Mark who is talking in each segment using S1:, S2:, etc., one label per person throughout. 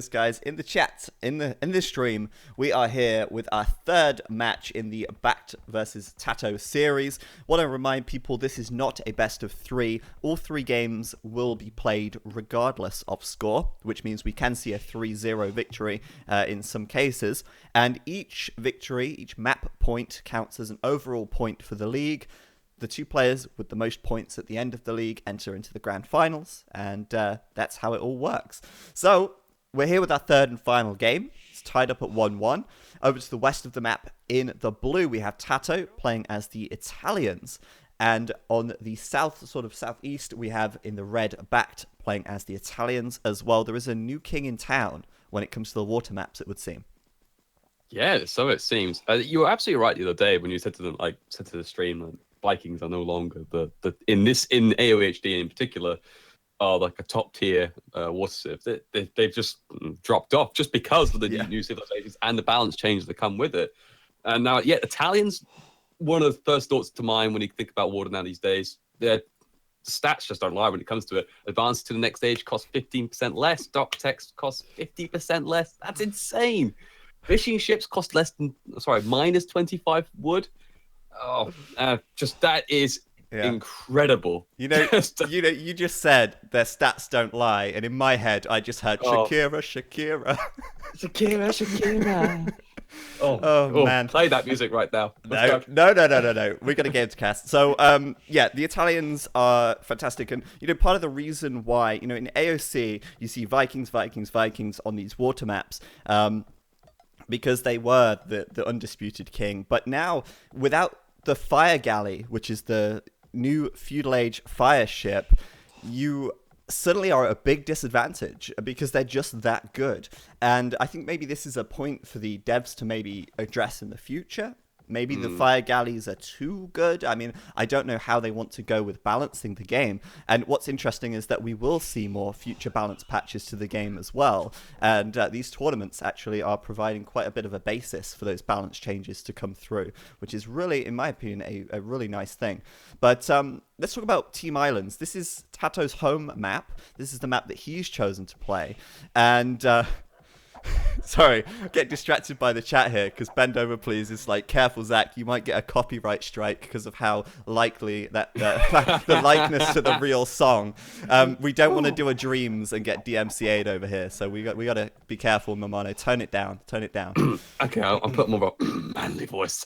S1: this, guys, in the chat, in this stream, we are here with our third match in the BacT versus TaToH series. Want to remind people this is not a best of three. All three games will be played regardless of score, which means we can see a 3-0 victory in some cases. And each victory, each map point counts as an overall point for the league. The two players with the most points at the end of the league enter into the grand finals, and that's how it all works. So, we're here with our third and final game. It's tied up at 1-1. Over to the west of the map, in the blue, we have TaToH playing as the Italians. And on the southeast, we have in the red BacT playing as the Italians as well. There is a new king in town when it comes to the water maps, it would seem.
S2: Yeah, so it seems. You were absolutely right the other day when you said to the stream, Vikings are no longer in AoE in particular are like a top tier water civ. They've just dropped off just because of the new civilizations and the balance changes that come with it. And now, Italians, one of the first thoughts to mind when you think about water now these days, their stats just don't lie when it comes to it. Advance to the next stage costs 15% less. Dock text costs 50% less. That's insane. Fishing ships cost minus 25 wood. Oh, just that is incredible.
S1: You just said their stats don't lie, and in my head, I just heard Shakira.
S2: Shakira.
S1: Oh man,
S2: play that music right now.
S1: No. We got a game to cast. So, the Italians are fantastic, and part of the reason why in AOC you see Vikings on these water maps. Because they were the undisputed king. But now, without the fire galley, which is the new feudal age fire ship, you suddenly are at a big disadvantage because they're just that good. And I think maybe this is a point for the devs to maybe address in the future. Maybe the fire galleys are too good. I mean, I don't know how they want to go with balancing the game. And what's interesting is that we will see more future balance patches to the game as well. And these tournaments actually are providing quite a bit of a basis for those balance changes to come through, which is really, in my opinion, a really nice thing. But let's talk about Team Islands. This is TaToH's home map. This is the map that he's chosen to play. And... sorry, get distracted by the chat here because bend over please is like, careful Zach, you might get a copyright strike because of how likely that the likeness to the real song. We don't want to do a dreams and get DMCA'd over here, so we got to be careful. Milmano, tone it down.
S2: Okay, I'll put more of a manly voice.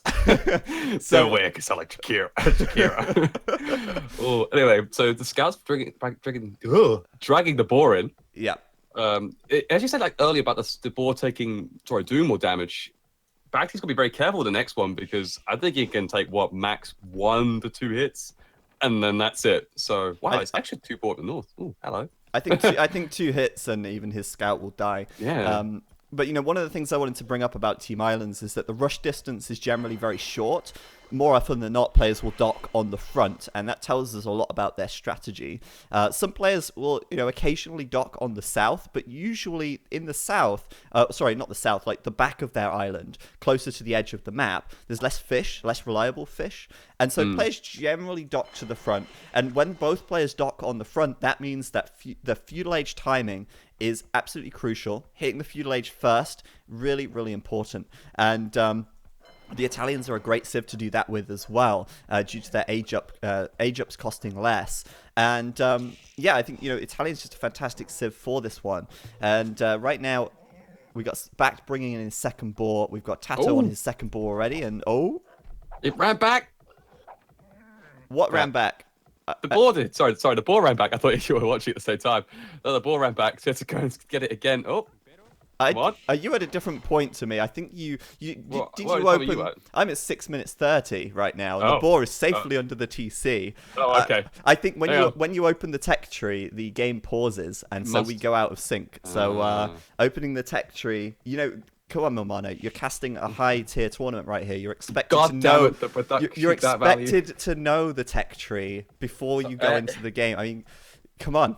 S2: So way I can sound like Shakira. Anyway, so the scouts dragging the boar in.
S1: Yeah.
S2: As you said earlier about the boar taking doing more damage, BacT's gonna be very careful with the next one because I think he can take max 1 to 2 hits, and then that's it. So it's actually 2 boar to the north. Oh, hello.
S1: I think 2 hits and even his scout will die.
S2: Yeah.
S1: But one of the things I wanted to bring up about Team Islands is that the rush distance is generally very short. More often than not, players will dock on the front, and that tells us a lot about their strategy. Some players will, occasionally dock on the south, but usually in the south, not the south, like the back of their island, closer to the edge of the map, there's less reliable fish, and so players generally dock to the front. And when both players dock on the front, that means that the feudal age timing is absolutely crucial. Hitting the feudal age first, really, really important. And the Italians are a great civ to do that with as well, due to their age ups costing less. And I think Italian's just a fantastic civ for this one. And right now, we got BacT bringing in his second boar. We've got TaToH on his second boar already, and
S2: it ran back.
S1: What ran back?
S2: The boar did. Sorry, the boar ran back. I thought you were watching at the same time. No, the boar ran back. So you have to go and get it again. Oh. What?
S1: Are you at a different point to me? I think you
S2: open?
S1: I'm at 6 minutes 30 right now, and the boar is safely under the TC.
S2: Oh, okay.
S1: I think when you open the tech tree, the game pauses, and so we go out of sync. So opening the tech tree, come on, Milmano, you're casting a high tier tournament right here. You're expected to know. You're expected to know the tech tree before you go into the game. I mean, come on.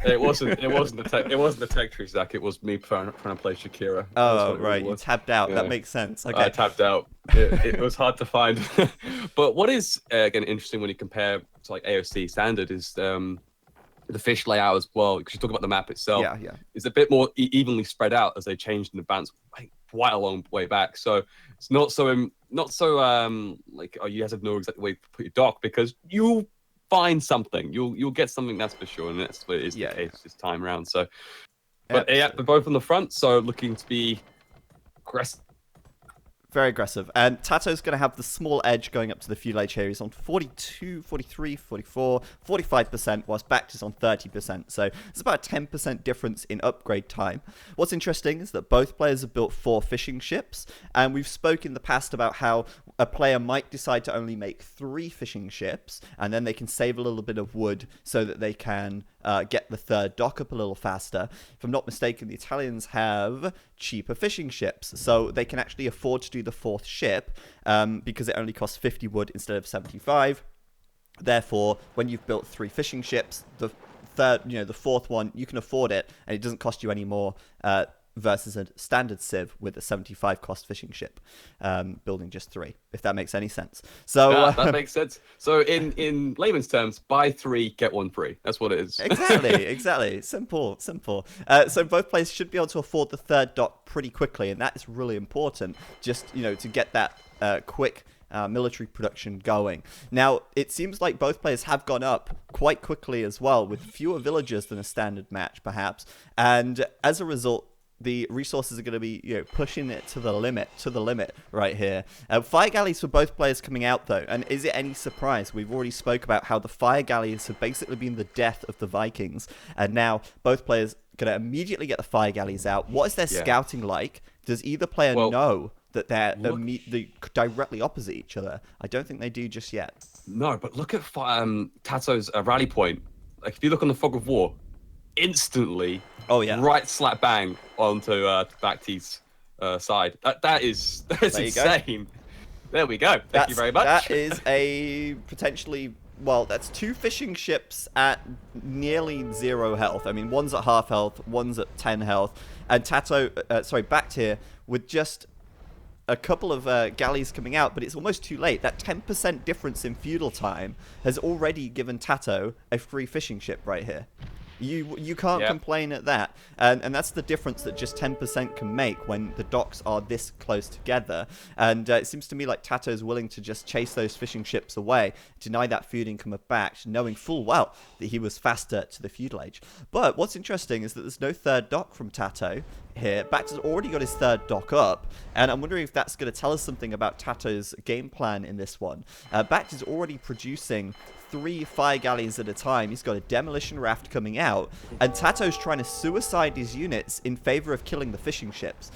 S2: It wasn't the tech tree, Zach. It was me trying to play Shakira.
S1: Oh, right. You tapped out. Yeah. That makes sense. Okay.
S2: I tapped out. It was hard to find. But what is, again, interesting when you compare to AOC standard is the fish layout as well, because you talk about the map itself.
S1: Yeah.
S2: It's a bit more evenly spread out as they changed and advanced quite a long way back. So it's not so like, oh, you have to know exactly where to put your dock, because you'll find something. You'll get something, that's for sure, and that's what is the case this time around. So, but they're both on the front, so looking to be aggressive.
S1: Very aggressive. And TaToH's going to have the small edge going up to the fuel age here. He's on 42, 43, 44, 45%, whilst BacT is on 30%. So it's about a 10% difference in upgrade time. What's interesting is that both players have built 4 fishing ships. And we've spoken in the past about how a player might decide to only make 3 fishing ships, and then they can save a little bit of wood so that they can get the third dock up a little faster. If I'm not mistaken, the Italians have cheaper fishing ships, so they can actually afford to do the 4th ship because it only costs 50 wood instead of 75. Therefore, when you've built 3 fishing ships, the 4th one, you can afford it, and it doesn't cost you any more versus a standard Civ with a 75 cost fishing ship, building just 3, if that makes any sense. So
S2: that makes sense. So in layman's terms, buy 3, get 1 free. That's what it is.
S1: Exactly. Simple. So both players should be able to afford the 3rd dock pretty quickly, and that is really important, just, to get that quick military production going. Now, it seems like both players have gone up quite quickly as well, with fewer villagers than a standard match, perhaps, and as a result, the resources are going to be, pushing it to the limit right here. Fire galleys for both players coming out, though. And is it any surprise? We've already spoke about how the fire galleys have basically been the death of the Vikings. And now both players going to immediately get the fire galleys out. What is their scouting like? Does either player know that they're directly opposite each other? I don't think they do just yet.
S2: No, but look at TaToH's rally point. Like, if you look on the Fog of War, instantly, right slap bang onto BacT's side. That is insane. There we go. Thank you very much.
S1: That is a potentially, that's 2 fishing ships at nearly 0 health. I mean, one's at half health, one's at 10 health, and BacT here with just a couple of galleys coming out, but it's almost too late. That 10% difference in feudal time has already given TaToH a free fishing ship right here. You can't complain at that. And that's the difference that just 10% can make when the docks are this close together. And it seems to me like TaToH is willing to just chase those fishing ships away, deny that feud income of BacT, knowing full well that he was faster to the feudal age. But what's interesting is that there's no 3rd dock from TaToH here. BacT has already got his 3rd dock up, and I'm wondering if that's going to tell us something about TaToH's game plan in this one. BacT is already producing 3 fire galleys at a time. He's got a demolition raft coming out, and TaToH's trying to suicide his units in favor of killing the fishing ships.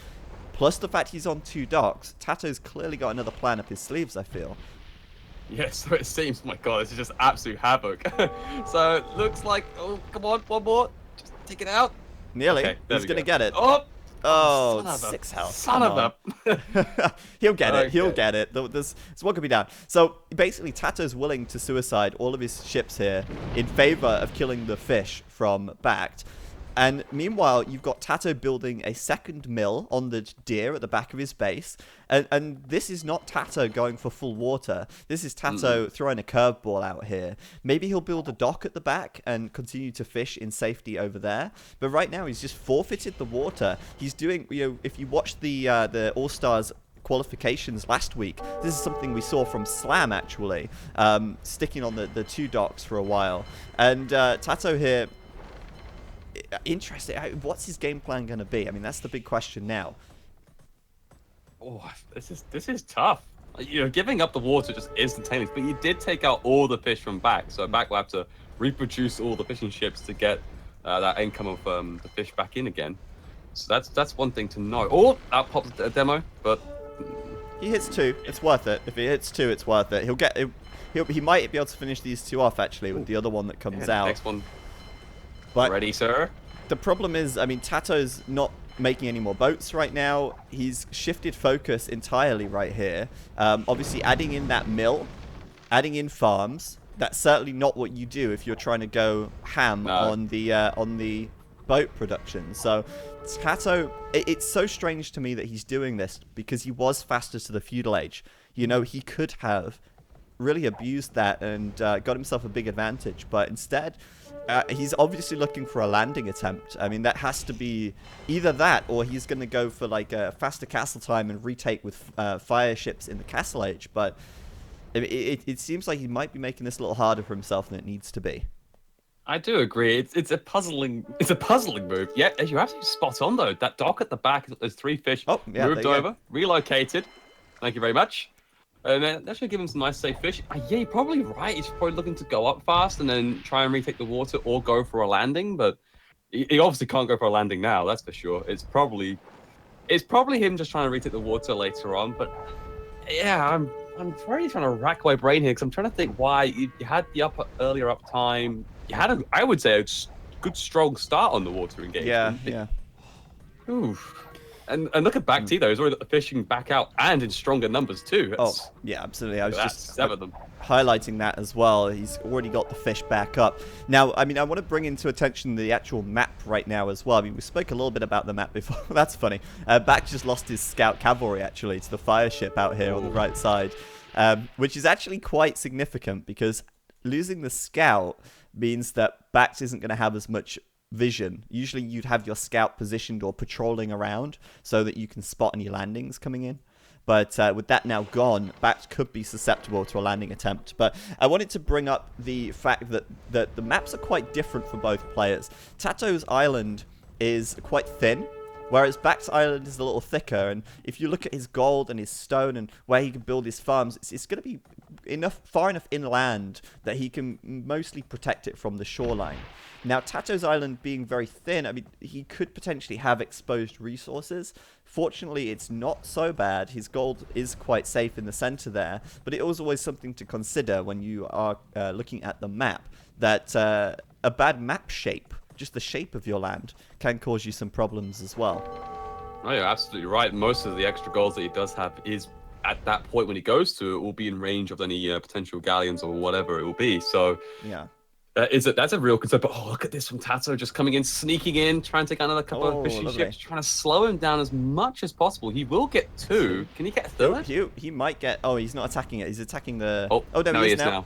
S1: Plus the fact he's on 2 docks, TaToH's clearly got another plan up his sleeves, I feel.
S2: Yes, so it seems. My God, this is just absolute havoc. So it looks like, oh, come on, one more. Just take it out.
S1: Nearly.
S2: Okay,
S1: he's going to get it.
S2: Oh,
S1: 6 health.
S2: Son of a...
S1: He'll get it. He'll get it. There's one could be down. So basically, TaToH's willing to suicide all of his ships here in favor of killing the fish from BacT. And meanwhile, you've got TaToH building a 2nd mill on the deer at the back of his base. And this is not TaToH going for full water. This is TaToH throwing a curveball out here. Maybe he'll build a dock at the back and continue to fish in safety over there. But right now, he's just forfeited the water. He's doing, if you watch the All-Stars qualifications last week, this is something we saw from Slam, actually, sticking on the 2 docks for a while. And TaToH here... Interesting. What's his game plan going to be? I mean, that's the big question now.
S2: Oh, this is tough. Giving up the water just instantaneous, but you did take out all the fish from BacT, so BacT will have to reproduce all the fishing ships to get that income of the fish back in again. So that's one thing to know. Oh, that popped a demo, but
S1: he hits 2. It's worth it. If he hits 2, it's worth it. He might be able to finish these 2 off actually with the other one that comes out.
S2: Next one.
S1: But
S2: ready, sir?
S1: The problem is, I mean, TaToH's not making any more boats right now. He's shifted focus entirely right here. Obviously, adding in that mill, adding in farms. That's certainly not what you do if you're trying to go ham on the boat production. So TaToH, it's so strange to me that he's doing this because he was faster to the feudal age. He could have really abused that and got himself a big advantage. But instead, he's obviously looking for a landing attempt. I mean, that has to be either that or he's going to go for like a faster castle time and retake with fire ships in the castle age. But it seems like he might be making this a little harder for himself than it needs to be.
S2: I do agree. It's a puzzling move. Yeah, you're absolutely spot on though. That dock at the back, there's 3 fish moved over, relocated. Thank you very much. And then that should give him some nice safe fish. Yeah, you're probably right. He's probably looking to go up fast and then try and retake the water or go for a landing. But he obviously can't go for a landing now. That's for sure. It's probably him just trying to retake the water later on. But yeah, I'm really trying to rack my brain here because I'm trying to think why you had the earlier up time. You had I would say a good strong start on the water engagement.
S1: Yeah.
S2: Oof. And look at BacT though; he's already fishing back out and in stronger numbers too.
S1: Yeah, absolutely. I was just
S2: 7 of them.
S1: Highlighting that as well. He's already got the fish back up. Now, I mean, I want to bring into attention the actual map right now as well. I mean, we spoke a little bit about the map before. That's funny. BacT just lost his scout cavalry actually to the fire ship out here on the right side, which is actually quite significant because losing the scout means that BacT isn't going to have as much vision. Usually you'd have your scout positioned or patrolling around so that you can spot any landings coming in. But with that now gone, BacT could be susceptible to a landing attempt. But I wanted to bring up the fact that the maps are quite different for both players. TaToH's island is quite thin, whereas BacT's island is a little thicker. And if you look at his gold and his stone and where he can build his farms, it's going to be far enough inland that he can mostly protect it from the shoreline. Now, TaToH's island being very thin, I mean, he could potentially have exposed resources. Fortunately, it's not so bad. His gold is quite safe in the center there, but it was always something to consider when you are looking at the map, that a bad map shape, just the shape of your land, can cause you some problems as well.
S2: Oh, you're absolutely right. Most of the extra goals that he does have is at that point when he goes to it will be in range of any potential galleons or whatever it will be. So
S1: yeah.
S2: That's a real concern. But look at this from TaToH, just coming in, sneaking in, trying to take another couple of fishing ships, trying to slow him down as much as possible. He will get 2. Can he get a 3rd?
S1: He might get. Oh, he's not attacking it. He's attacking the.
S2: No, he is now.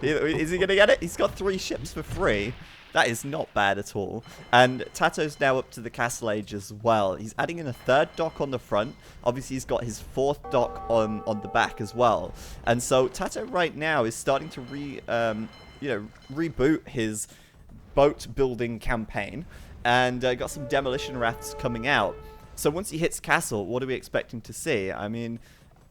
S1: Is he gonna get it? He's got 3 ships for free. That is not bad at all. And TaToH's now up to the castle age as well. He's adding in a 3rd dock on the front. Obviously, he's got his 4th dock on the back as well. And so TaToH right now is starting to reboot his boat building campaign, and got some demolition rafts coming out. So once he hits castle, what are we expecting to see? I mean,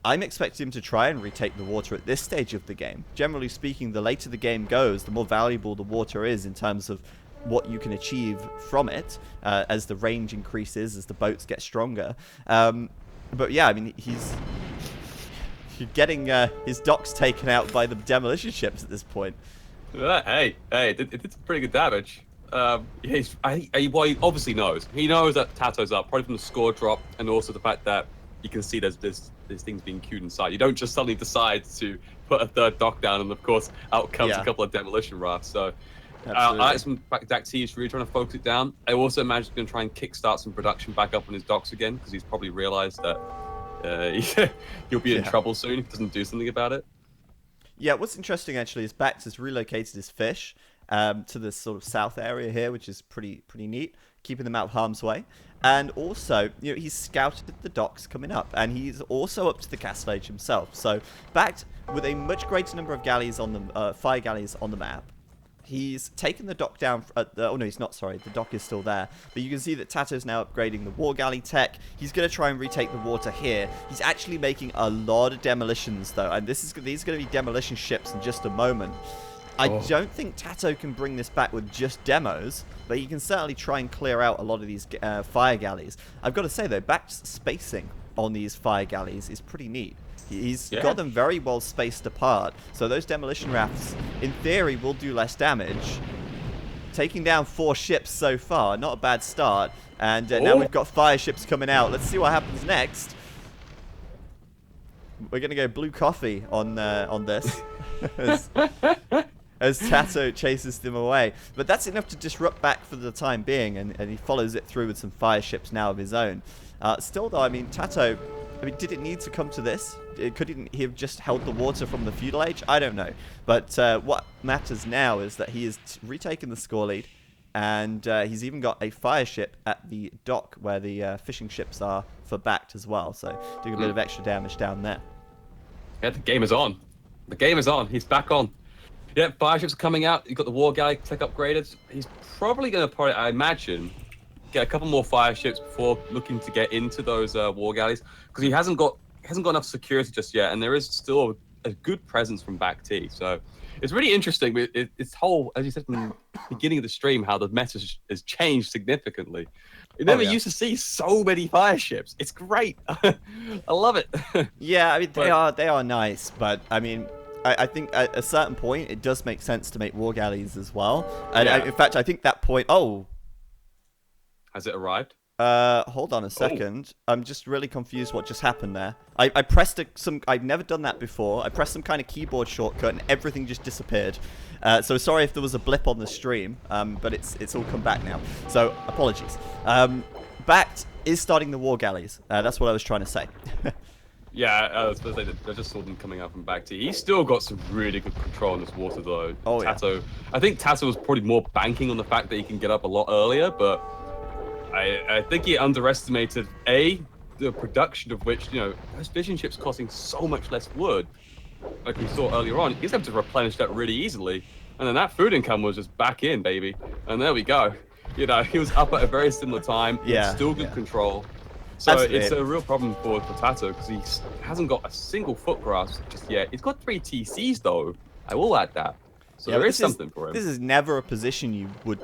S1: I'm expecting him to try and retake the water at this stage of the game. Generally speaking, the later the game goes, the more valuable the water is in terms of what you can achieve from it, as the range increases, as the boats get stronger. But yeah, I mean, he's getting his docks taken out by the demolition ships at this point.
S2: Hey, it did some pretty good damage. He obviously knows. He knows that TaToH's up, probably from the score drop, and also the fact that you can see there's things being queued inside. You don't just suddenly decide to put a 3rd dock down, and of course, out comes a couple of demolition rafts. So, I expect BacT is really trying to focus it down. I also imagine he's going to try and kickstart some production back up on his docks again, because he's probably realized that he'll be in trouble soon if he doesn't do something about it.
S1: Yeah, what's interesting actually is BacT has relocated his fish to this sort of south area here, which is pretty neat, keeping them out of harm's way. And also, he's scouted the docks coming up, and he's also up to the castle age himself. So BacT, with a much greater number of galleys on the fire galleys on the map, he's taken the dock down. Oh no, he's not. Sorry, the dock is still there. But you can see that TaToH's now upgrading the war galley tech. He's going to try and retake the water here. He's actually making a lot of demolitions though, and these are going to be demolition ships in just a moment. I don't think TaToH can bring this back with just demos, but he can certainly try and clear out a lot of these fire galleys. I've got to say though, BacT's spacing on these fire galleys is pretty neat. He's got them very well spaced apart, so those demolition rafts, in theory, will do less damage. Taking down 4 ships so far, not a bad start. And now we've got fire ships coming out. Let's see what happens next. We're going to go blue coffee on this. As TaToH chases them away. But that's enough to disrupt BacT for the time being, and he follows it through with some fire ships now of his own. Still though, I mean, TaToH I mean, did it need to come to this? Couldn't he have just held the water from the feudal age? I don't know. But what matters now is that he has retaken the score lead, and he's even got a fire ship at the dock where the fishing ships are for BacT as well. So doing a bit of extra damage down there.
S2: Yeah, the game is on. The game is on. He's back on. Yeah, fire ships are coming out. You've got the war galley tech upgraded. He's probably going to, I imagine, get a couple more fire ships before looking to get into those war galleys, because he hasn't got enough security just yet, and there is still a good presence from BacT. So it's really interesting. It's whole, as you said from the beginning of the stream, how the meta has changed significantly. You never used to see so many fire ships. It's great. I love it.
S1: Yeah, I mean they are nice, but I mean. I think at a certain point it does make sense to make war galleys as well. And in fact, I think that point. Oh,
S2: has it arrived?
S1: Hold on a second. I'm just really confused what just happened there. I pressed I've never done that before. I pressed some kind of keyboard shortcut and everything just disappeared. So sorry if there was a blip on the stream, but it's all come back now. So apologies. BacT is starting the war galleys. That's what I was trying to say.
S2: Yeah, I was supposed to say that I just saw them coming out from BacT. He's still got some really good control on this water, though.
S1: Oh,
S2: TaToH, I think TaToH was probably more banking on the fact that he can get up a lot earlier, but I think he underestimated, A, the production of which, you know, those fishing ships costing so much less wood, like we saw earlier on. He's able to replenish that really easily, and then that food income was just back in, baby. And there we go. You know, he was up at a very similar time.
S1: Yeah.
S2: Still good control. So
S1: Absolutely.
S2: It's a real problem for TaToH, because he hasn't got a single foot grasp just yet. He's got 3 TCs though. I will add that. So there is something for him.
S1: This is never a position you would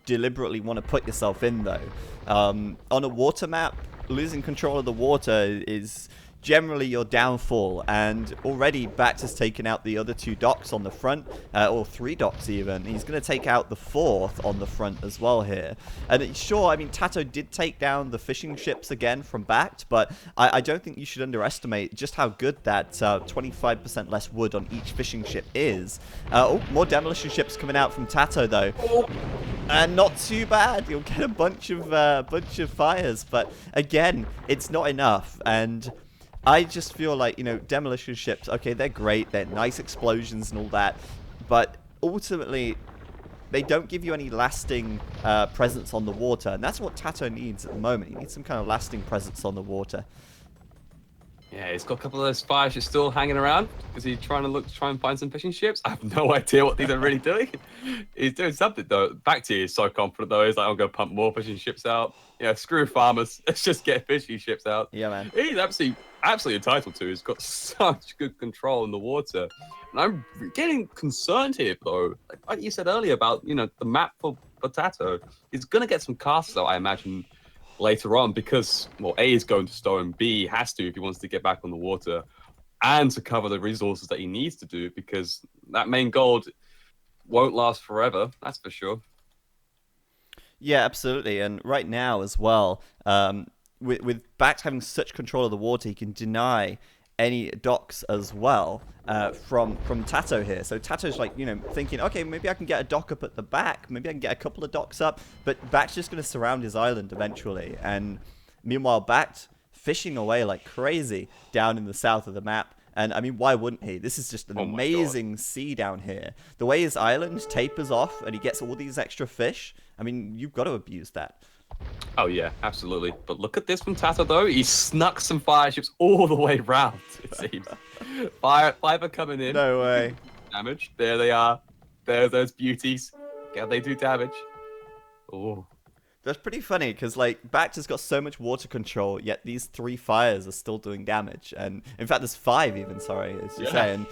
S1: deliberately want to put yourself in, though. On a water map, losing control of the water is generally your downfall, and already BacT has taken out the other 2 docks on the front, or 3 docks even. He's going to take out the 4th on the front as well here. And sure, I mean, TaToH did take down the fishing ships again from BacT, but I don't think you should underestimate just how good that 25% less wood on each fishing ship is. Oh, more demolition ships coming out from TaToH though.
S2: Oh.
S1: And not too bad. You'll get a bunch of fires, but again, it's not enough. And I just feel like, you know, demolition ships, okay, they're great, they're nice explosions and all that, but ultimately, they don't give you any lasting presence on the water, and that's what TaToH needs at the moment. He needs some kind of lasting presence on the water.
S2: Yeah, he's got a couple of those fire ships still hanging around. Is he trying and find some fishing ships? I have no idea what these are really doing. He's doing something though. BacT is so confident though. He's like, I'm gonna pump more fishing ships out. Yeah, screw farmers. Let's just get fishing ships out.
S1: Yeah, man.
S2: He's absolutely entitled to. He's got such good control in the water. And I'm getting concerned here though. Like you said earlier about, you know, the map for TaToH. He's gonna get some casts though, I imagine, later on, because, well, A is going to stow and B has to if he wants to get back on the water and to cover the resources that he needs to do, because that main gold won't last forever, that's for sure.
S1: Yeah, absolutely. And right now as well, with BacT having such control of the water, he can deny any docks as well from TaToH here. So TaToH's like, you know, thinking, okay, maybe I can get a dock up at the back. Maybe I can get a couple of docks up. But BacT's just going to surround his island eventually. And meanwhile, BacT fishing away like crazy down in the south of the map. And I mean, why wouldn't he? This is just an amazing sea down here. The way his island tapers off and he gets all these extra fish, I mean, you've got to abuse that.
S2: Oh yeah, absolutely. But look at this from TaToH though. He snuck some fire ships all the way round, it seems. Fiber coming in.
S1: No way.
S2: Damage. There they are. There's those beauties. Can they do damage? Oh.
S1: That's pretty funny, because like BacT has got so much water control, yet these 3 fires are still doing damage. And in fact, there's 5 even, sorry, as you're saying.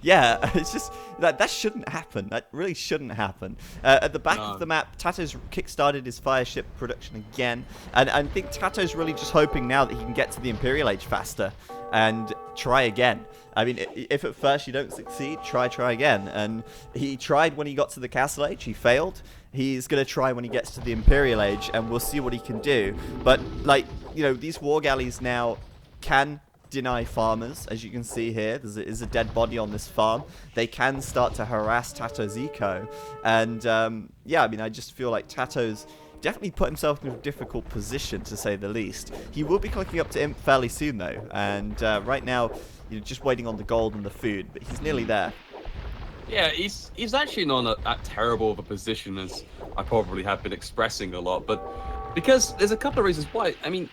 S1: Yeah, it's just, that shouldn't happen. That really shouldn't happen. At the back of the map, TaToH's kickstarted his fire ship production again. And I think TaToH's really just hoping now that he can get to the Imperial Age faster and try again. I mean, if at first you don't succeed, try again. And he tried when he got to the Castle Age, he failed. He's going to try when he gets to the Imperial Age, and we'll see what he can do. But, like, you know, these war galleys now can deny farmers, as you can see here. There is a dead body on this farm. They can start to harass TaToH's eco. And, yeah, I mean, I just feel like TaToH's definitely put himself in a difficult position, to say the least. He will be clicking up to Imp fairly soon, though, and right now, just waiting on the gold and the food, but he's nearly there.
S2: Yeah, he's actually not in that terrible of a position as I probably have been expressing a lot, but because there's a couple of reasons why. I mean,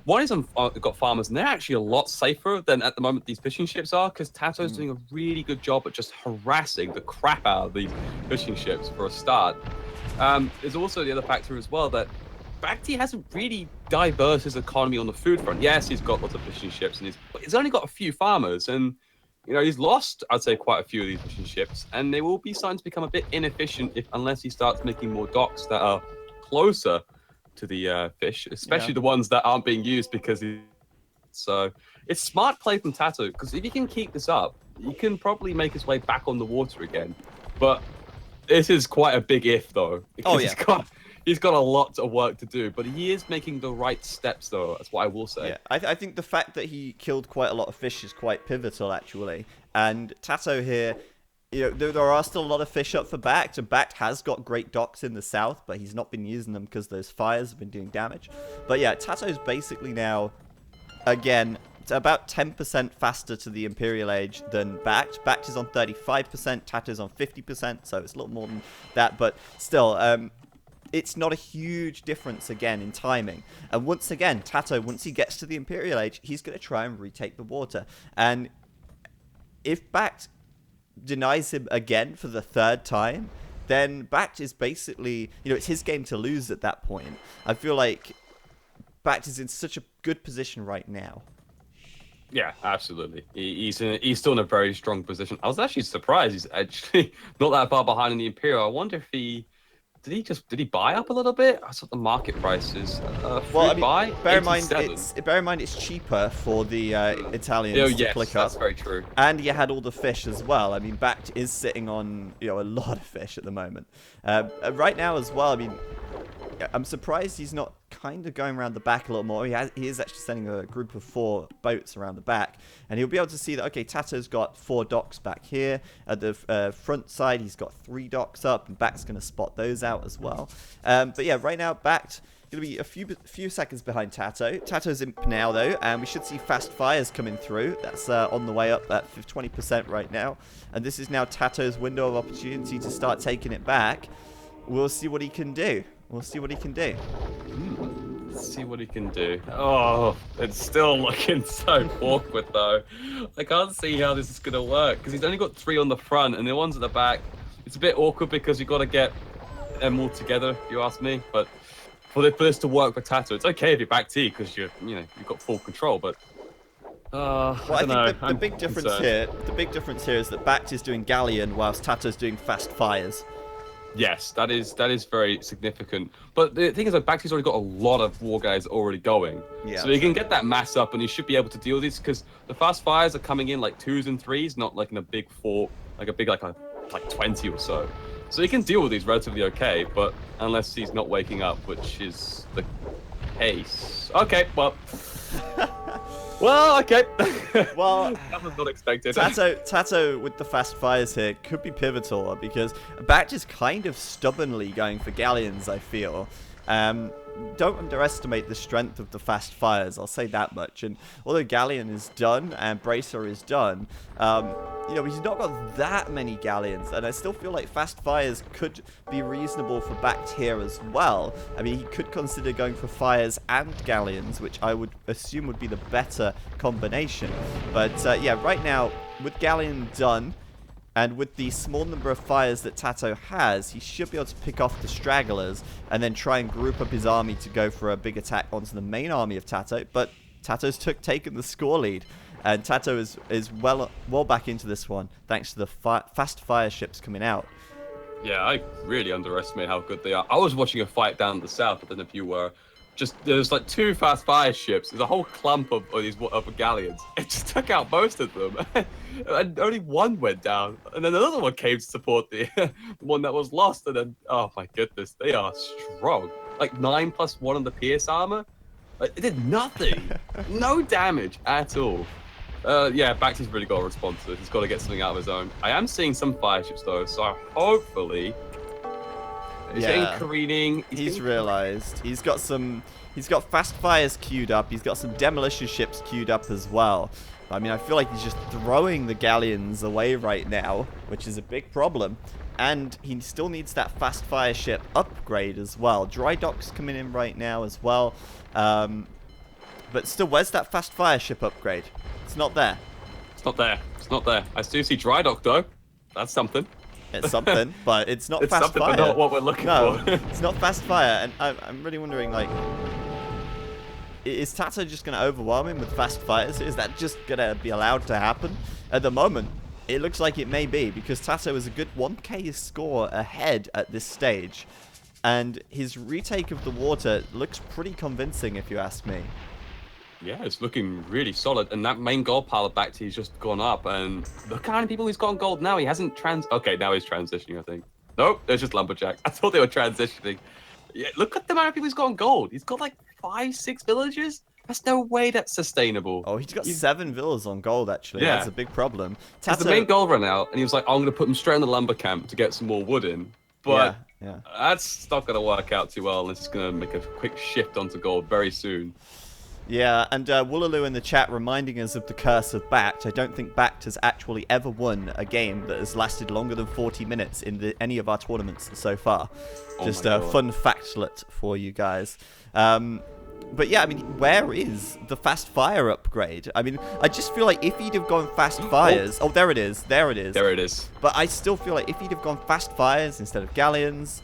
S2: one is I've got farmers, and they're actually a lot safer than at the moment these fishing ships are, because TaToH's doing a really good job at just harassing the crap out of these fishing ships for a start. There's also the other factor as well that BacT hasn't really diverse his economy on the food front. Yes, he's got lots of fishing ships, but he's only got a few farmers, and he's lost, I'd say, quite a few of these fishing ships, and they will be starting to become a bit inefficient unless he starts making more docks that are closer to the fish, especially the ones that aren't being used because so it's smart play from TaToH, because if he can keep this up, he can probably make his way back on the water again. But this is quite a big if, though. Because he's got a lot of work to do, but he is making the right steps, though. That's what I will say.
S1: Yeah, I think the fact that he killed quite a lot of fish is quite pivotal, actually. And TaToH here, there are still a lot of fish up for BacT, and BacT has got great docks in the south, but he's not been using them because those fires have been doing damage. But yeah, TaToH's basically now, again, about 10% faster to the Imperial Age than BacT. BacT is on 35%, TaToH's on 50%, so it's a little more than that, but still, it's not a huge difference again in timing. And once again, TaToH, once he gets to the Imperial Age, he's going to try and retake the water. And if BacT denies him again for the third time, then BacT is basically, it's his game to lose at that point. I feel like BacT is in such a good position right now.
S2: Yeah, absolutely. He's still in a very strong position. I was actually surprised he's actually not that far behind in the Imperial. I wonder if did he buy up a little bit? I saw the market prices.
S1: Bear in mind it's cheaper for the Italians to click up.
S2: That's very true.
S1: And you had all the fish as well. I mean, BacT is sitting on a lot of fish at the moment. Right now as well. I mean, I'm surprised he's not kind of going around the back a little more. He is actually sending a group of 4 boats around the back, and he'll be able to see that, okay, TaToH's got 4 docks back here. At the front side, he's got 3 docks up, and BacT's going to spot those out as well. But yeah, right now, BacT going to be a few seconds behind TaToH. TaToH's imp now, though, and we should see fast fires coming through. That's on the way up at 20% right now, and this is now TaToH's window of opportunity to start taking it back. We'll see what he can do. Let's see what he can do.
S2: Oh, it's still looking so awkward, though. I can't see how this is going to work, because he's only got 3 on the front, and the ones at the back, it's a bit awkward because you've got to get them all together, if you ask me. But for this to work for TaToH, it's okay if you're BacT, because you've got full control, but
S1: I think the big difference here is that BacT is doing Galleon whilst TaToH's doing fast fires.
S2: Yes, that is very significant. But the thing is that BacT's already got a lot of war guys already going. Yeah, so you can get that mass up, and you should be able to deal with these, because the fast fires are coming in like 2s and 3s, not like in a big 4, like 20 or so. So you can deal with these relatively okay, but unless he's not waking up, which is the case. Okay, well. Well, okay.
S1: Well,
S2: that was not expected.
S1: TaToH with the fast fires here could be pivotal, because BacT is kind of stubbornly going for galleons, I feel. Don't underestimate the strength of the fast fires, I'll say that much. And although Galleon is done and Bracer is done, he's not got that many galleons, and I still feel like fast fires could be reasonable for BacT here as well. I mean, he could consider going for fires and galleons, which I would assume would be the better combination. But yeah, right now, with Galleon done, and with the small number of fires that TaToH has, he should be able to pick off the stragglers and then try and group up his army to go for a big attack onto the main army of TaToH. But TaToH's taken the score lead, and TaToH is well back into this one thanks to the fast fire ships coming out.
S2: Yeah, I really underestimate how good they are. I was watching a fight down in the south, I don't know if you were. There's like 2 fast fire ships. There's a whole clump of these galleons. It just took out most of them, and only one went down. And then another one came to support the one that was lost. And then, oh my goodness, they are strong. Like 9+1 on the pierce armor. Like, it did nothing, no damage at all. Yeah, BacT's really got to respond to this. He's got to get something out of his own. I am seeing some fire ships though, so hopefully He's
S1: Yeah.
S2: getting careening.
S1: He's realized he's got fast fires queued up. He's got some demolition ships queued up as well. I mean, I feel like he's just throwing the galleons away right now, which is a big problem. And he still needs that fast fire ship upgrade as well. Dry dock's coming in right now as well. But still, where's that fast fire ship upgrade? It's not there.
S2: It's not there. It's not there. I do see dry dock though. That's something.
S1: It's something, but it's not
S2: It's
S1: fast
S2: something,
S1: fire.
S2: but not what we're looking for.
S1: It's not fast fire, and I'm really wondering, like, is TaToH just going to overwhelm him with fast fires? Is that just going to be allowed to happen? At the moment, it looks like it may be, because TaToH is a good 1k score ahead at this stage, and his retake of the water looks pretty convincing, if you ask me.
S2: Yeah, it's looking really solid, and that main gold pile of BacT has just gone up. And look how many people he's got on gold now. He hasn't Okay, now he's transitioning, I think. Nope, there's just lumberjacks. I thought they were transitioning. Yeah, look at the amount of people he's got on gold. He's got like 5, 6 villagers. That's no way that's sustainable.
S1: Oh, he's got 7 villas on gold, actually.
S2: Yeah.
S1: That's a big problem.
S2: The main gold ran out, and he was like, I'm going to put them straight in the lumber camp to get some more wood in. But
S1: yeah.
S2: That's not going to work out too well, unless he's going to make a quick shift onto gold very soon.
S1: Yeah, and Woolaloo in the chat reminding us of the curse of BacT. I don't think BacT has actually ever won a game that has lasted longer than 40 minutes in any of our tournaments so far. Just a fun factlet for you guys. But yeah, I mean, where is the fast fire upgrade? I mean, I just feel like if he'd have gone fast fires... Oh, there it is. There it is.
S2: There it is.
S1: But I still feel like if he'd have gone fast fires instead of galleons,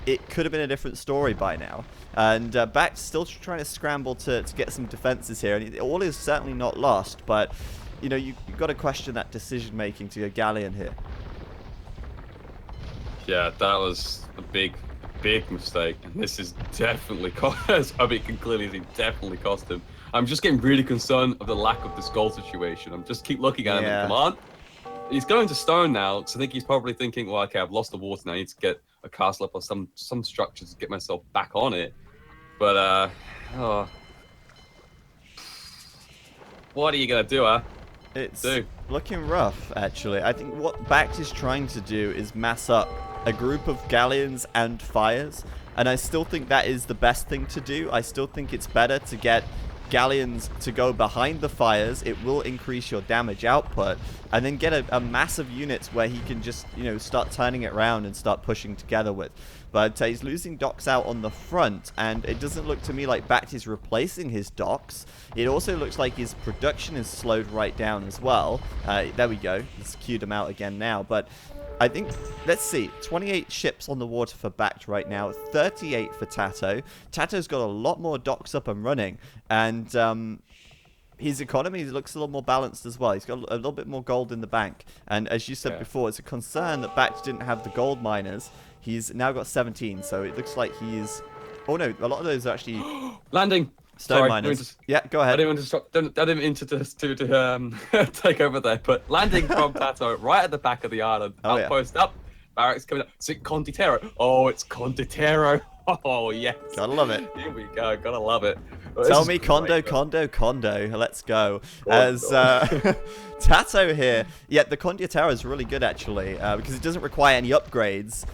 S1: it could have been a different story by now. And BacT's still trying to scramble to get some defenses here. And all is certainly not lost, but, you know, you've got to question that decision-making to go galleon here.
S2: Yeah, that was a big mistake. And this is definitely cost. I mean, you can clearly see definitely cost him. I'm just getting really concerned of the lack of this goal situation. I'm just keep looking at him and come on. He's going to stone now, so I think he's probably thinking, well, okay, I've lost the water now. I need to get a castle up or some structure to get myself back on it. But, what are you going to do, huh?
S1: It's looking rough, actually. I think what BacT is trying to do is mass up a group of galleons and fires, and I still think that is the best thing to do. I still think it's better to get galleons to go behind the fires. It will increase your damage output, and then get a mass of units where he can just, you know, start turning it around and start pushing together with. But he's losing docks out on the front, and it doesn't look to me like BacT is replacing his docks. It also looks like his production is slowed right down as well. There we go. Let's queued him out again now. But I think, let's see, 28 ships on the water for BacT right now, 38 for TaToH. TaToH's got a lot more docks up and running, and his economy looks a little more balanced as well. He's got a little bit more gold in the bank. And as you said before, it's a concern that BacT didn't have the gold miners. He's now got 17, so it looks like he's... Oh no, a lot of those are actually...
S2: Landing!
S1: Stone miners. Yeah, go ahead.
S2: I didn't want to stop. I didn't mean to take over there, but landing from TaToH right at the back of the island. Outpost up. Barracks coming up. Is it Condottiero? Oh, it's Condottiero. Oh, yes.
S1: Gotta love it.
S2: Here we go. Gotta love it.
S1: Tell me condo. Let's go. As TaToH here. Yeah, the Condottiero is really good, actually, because it doesn't require any upgrades.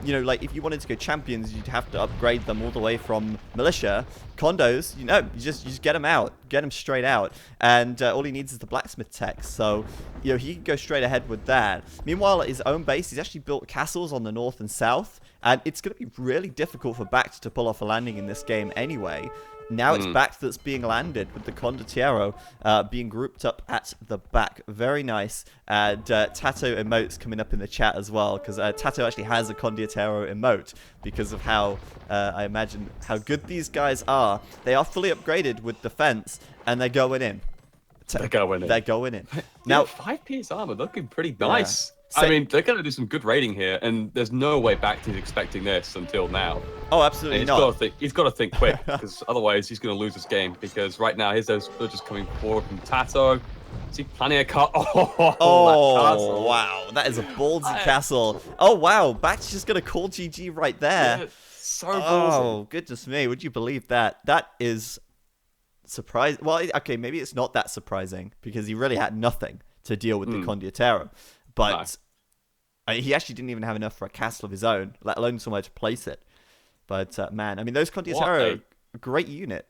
S1: You know, like, if you wanted to go champions, you'd have to upgrade them all the way from militia. Condos, you know, you just get them out. Get them straight out. And all he needs is the blacksmith tech. So, you know, he can go straight ahead with that. Meanwhile, at his own base, he's actually built castles on the north and south. And it's going to be really difficult for BacT to pull off a landing in this game anyway. Now it's BacT that's being landed, with the Condottiero being grouped up at the back. Very nice. And TaToH emotes coming up in the chat as well, because TaToH actually has a Condottiero emote because of how, I imagine, how good these guys are. They are fully upgraded with defense, and they're going in.
S2: They're going in.
S1: They're going in.
S2: Now, 5 PS armor looking pretty nice. I mean, they're going to do some good raiding here, and there's no way BacT is expecting this until now.
S1: Oh, absolutely not.
S2: He's got to think quick, because otherwise he's going to lose this game. Because right now, here's those villagers coming forward from TaToH. Is he planning a cut?
S1: Oh, wow. That is a ballsy castle. Oh, wow. BacT's just going to call GG right there.
S2: Yeah, so ballsy.
S1: Oh, goodness me. Would you believe that? That is surprising. Well, okay, maybe it's not that surprising, because he really had nothing to deal with the Condottiero. But He actually didn't even have enough for a castle of his own, let alone somewhere to place it. But man, I mean, those Condottiero, a great unit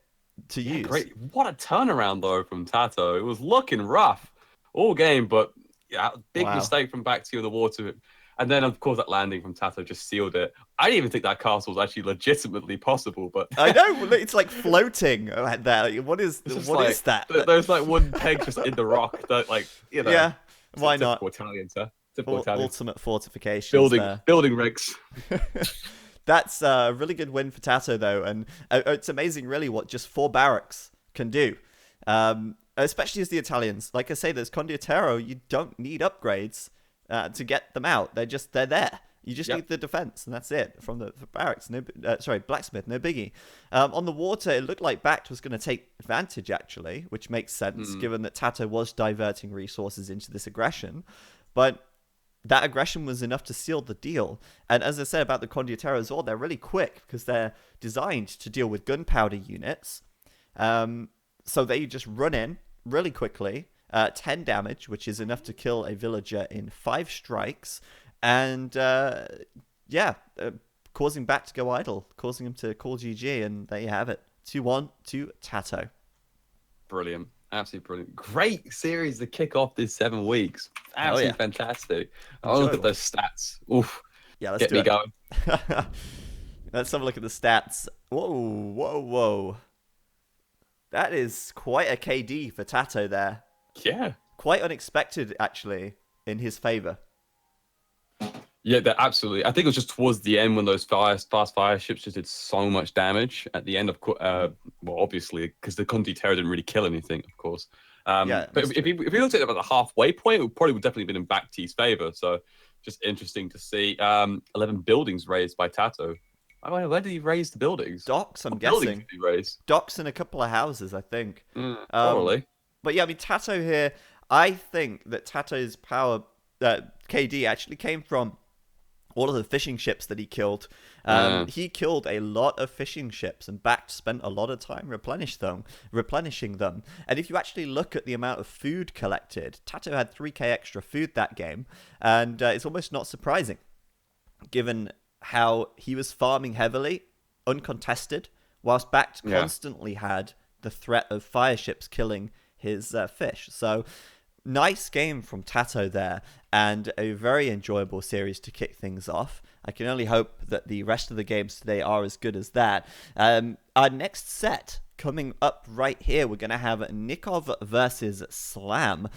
S1: to use.
S2: Great. What a turnaround, though, from TaToH. It was looking rough all game, but yeah, big mistake from BacT in the water. And then, of course, that landing from TaToH just sealed it. I didn't even think that castle was actually legitimately possible, but...
S1: I know, it's like floating there. What is that?
S2: There's like one peg just in the rock that, like, you know...
S1: Yeah, why not?
S2: Italian, sir. Typical Italian.
S1: Ultimate fortification.
S2: Building rigs.
S1: That's a really good win for TaToH, though, and it's amazing, really, what just 4 barracks can do. Especially as the Italians. Like I say, there's Condottiero, you don't need upgrades to get them out. They're there. You just need the defense, and that's it from the barracks. Blacksmith, no biggie. On the water, it looked like BacT was going to take advantage, actually, which makes sense, given that TaToH was diverting resources into this aggression. But that aggression was enough to seal the deal. And as I said about the Condottiero as well, they're really quick because they're designed to deal with gunpowder units. So they just run in really quickly, 10 damage, which is enough to kill a villager in 5 strikes. And causing BacT to go idle, causing him to call GG, and there you have it. 2-1 to TaToH.
S2: Brilliant. Absolutely brilliant. Great series to kick off this 7 weeks. Absolutely fantastic. I'll look at those stats. Oof.
S1: Yeah, let's
S2: get me going.
S1: Let's have a look at the stats. Whoa. That is quite a KD for TaToH there.
S2: Yeah.
S1: Quite unexpected, actually, in his favor.
S2: Yeah, absolutely. I think it was just towards the end when those fast fire ships just did so much damage at the end of, well, obviously, because the Condottiero didn't really kill anything, of course. But if you looked at it about the halfway point, it would definitely been in BacT's favor. So just interesting to see. 11 buildings raised by TaToH. Where did he raise the buildings?
S1: Docks, I'm
S2: guessing.
S1: guessing.
S2: Did he raise?
S1: Docks and a couple of houses, I think.
S2: Probably.
S1: But yeah, I mean, TaToH here, I think that TaToH's power, KD, actually came from all of the fishing ships that he killed. He killed a lot of fishing ships, and BacT spent a lot of time replenishing them. And if you actually look at the amount of food collected, TaToH had 3k extra food that game, and it's almost not surprising, given how he was farming heavily, uncontested, whilst BacT constantly had the threat of fire ships killing his fish. So nice game from TaToH there, and a very enjoyable series to kick things off. I can only hope that the rest of the games today are as good as that. Our next set coming up right here, we're going to have Nicov versus Slam.